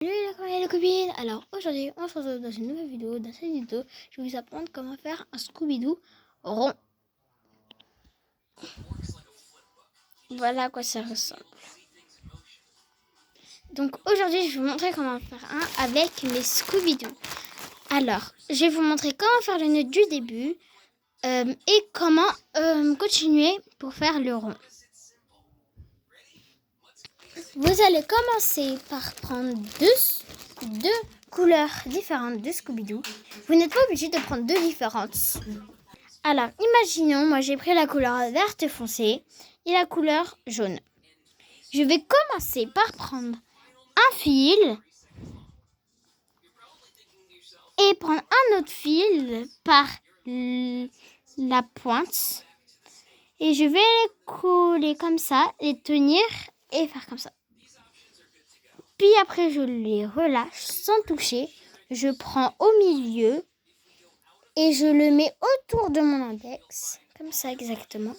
Salut les copines. Alors aujourd'hui on se retrouve dans une nouvelle vidéo. Dans cette vidéo je vais vous apprendre comment faire un Scooby-Doo rond. Voilà à quoi ça ressemble. Donc aujourd'hui je vais vous montrer comment faire un avec mes Scooby-Doo. Alors je vais vous montrer comment faire le nœud du début et comment continuer pour faire le rond. Vous allez commencer par prendre deux couleurs différentes de Scooby-Doo. Vous n'êtes pas obligé de prendre deux différentes. Alors, imaginons, moi j'ai pris la couleur verte foncée et la couleur jaune. Je vais commencer par prendre un fil et prendre un autre fil par la pointe. Et je vais les coller comme ça, les tenir et faire comme ça. Puis après, je les relâche sans toucher. Je prends au milieu et je le mets autour de mon index, comme ça exactement.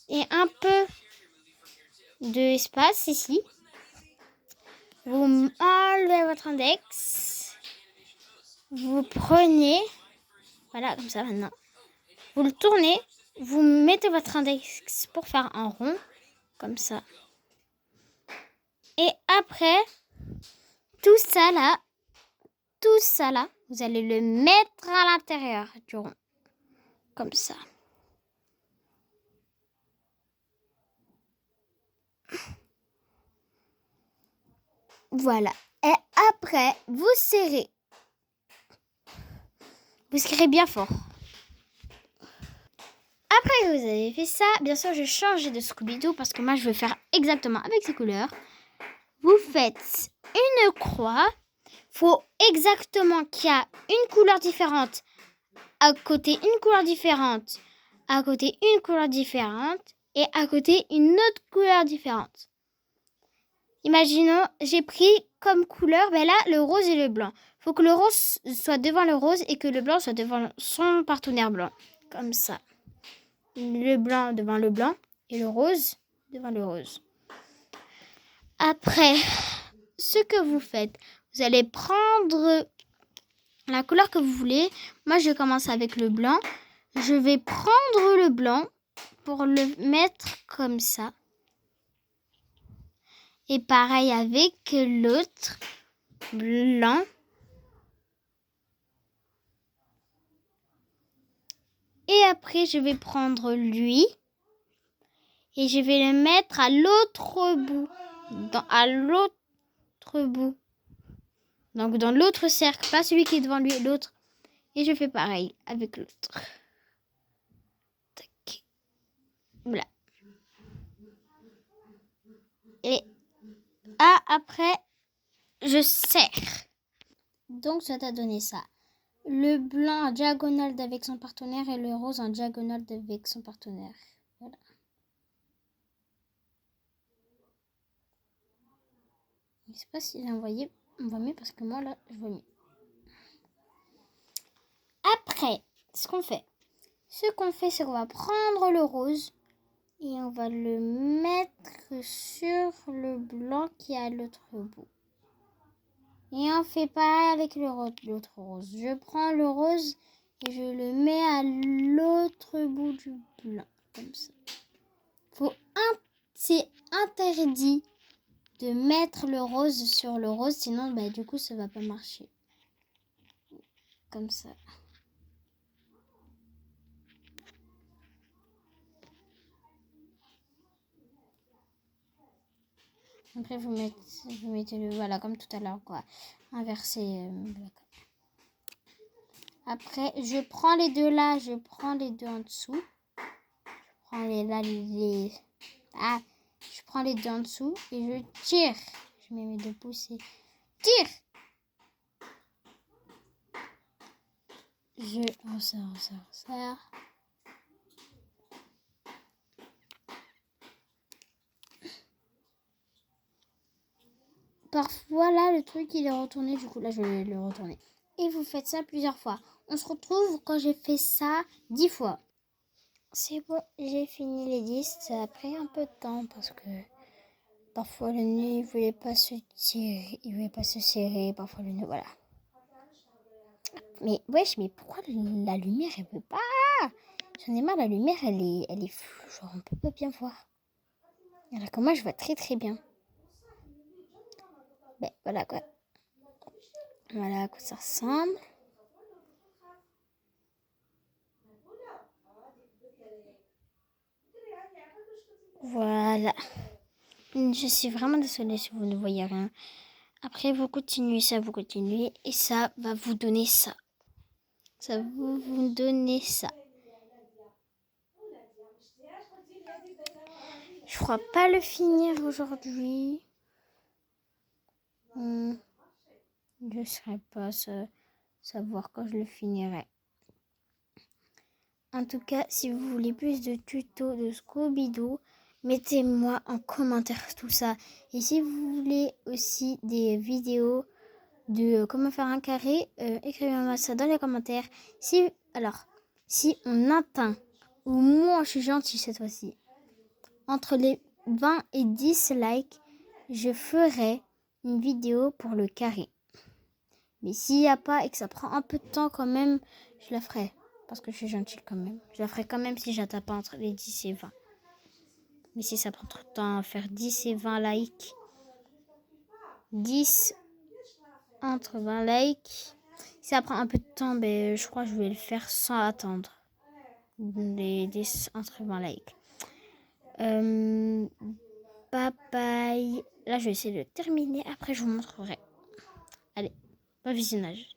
Et un peu d'espace ici. Vous enlevez votre index. Vous prenez, voilà, comme ça maintenant. Vous le tournez. Vous mettez votre index pour faire un rond, comme ça. Et après, tout ça là, vous allez le mettre à l'intérieur du rond, comme ça. Voilà. Et après, vous serrez. Vous serrez bien fort. Après que vous avez fait ça, bien sûr, je change de Scooby-Doo parce que moi, je veux faire exactement avec ces couleurs. Vous faites une croix. Faut exactement qu'il y a une couleur différente, à côté une couleur différente, à côté une couleur différente et à côté une autre couleur différente. Imaginons, j'ai pris comme couleur, là, le rose et le blanc. Il faut que le rose soit devant le rose et que le blanc soit devant son partenaire blanc. Comme ça. Le blanc devant le blanc et le rose devant le rose. Après, ce que vous faites, vous allez prendre la couleur que vous voulez. Moi, je commence avec le blanc. Je vais prendre le blanc pour le mettre comme ça. Et pareil avec l'autre blanc. Et après, je vais prendre lui. Et je vais le mettre à l'autre bout. À l'autre bout. Donc dans l'autre cercle, pas celui qui est devant lui, l'autre. Et je fais pareil avec l'autre. Tac. Voilà. Et après, je serre. Donc ça t'a donné ça. Le blanc en diagonale avec son partenaire et le rose en diagonale avec son partenaire. Voilà. Je ne sais pas si on voit mieux parce que moi là, je vois mieux. Après, ce qu'on fait, c'est qu'on va prendre le rose et on va le mettre sur le blanc qui est à l'autre bout. Et on fait pareil avec l'autre rose. Je prends le rose et je le mets à l'autre bout du blanc, comme ça. C'est interdit de mettre le rose sur le rose, sinon du coup ça va pas marcher. Comme ça. Après vous mettez le voilà comme tout à l'heure quoi, inversé. Après je prends les deux là, je prends les deux en dessous. Je prends je prends les deux en dessous et je tire. Je mets mes deux pouces et tire. Je resserre. Parfois là le truc il est retourné, du coup là je vais le retourner. Et vous faites ça plusieurs fois. On se retrouve quand j'ai fait ça 10 fois. C'est bon, j'ai fini les 10. Ça a pris un peu de temps parce parfois le nœud, il voulait pas se tirer, il voulait pas se serrer, parfois le nœud, voilà. Mais wesh, mais pourquoi la lumière, elle veut pas? J'en ai marre, la lumière, elle est floue, genre on peut pas bien voir. Alors que moi, je vois très très bien. Ben, voilà quoi. Voilà à quoi ça ressemble. Voilà. Je suis vraiment désolée si vous ne voyez rien. Après, vous continuez ça, vous continuez. Et ça va vous donner ça. Ça va vous donner ça. Je crois pas le finir aujourd'hui. Je ne saurais pas savoir quand je le finirai. En tout cas, si vous voulez plus de tutos de Scooby-Doo, mettez-moi en commentaire tout ça. Et si vous voulez aussi des vidéos de comment faire un carré, écrivez-moi ça dans les commentaires. Si on atteint, ou moi je suis gentille cette fois-ci, entre les 20 et 10 likes, je ferai une vidéo pour le carré. Mais s'il n'y a pas et que ça prend un peu de temps quand même, je la ferai. Parce que je suis gentille quand même. Je la ferai quand même si j'atteins pas entre les 10 et 20. Mais si ça prend trop de temps à faire 10 et 20 likes, 10 entre 20 likes, si ça prend un peu de temps, ben, je crois que je vais le faire sans attendre. Les 10 entre 20 likes. Bye bye. Là, je vais essayer de terminer. Après, je vous montrerai. Allez, bon visionnage.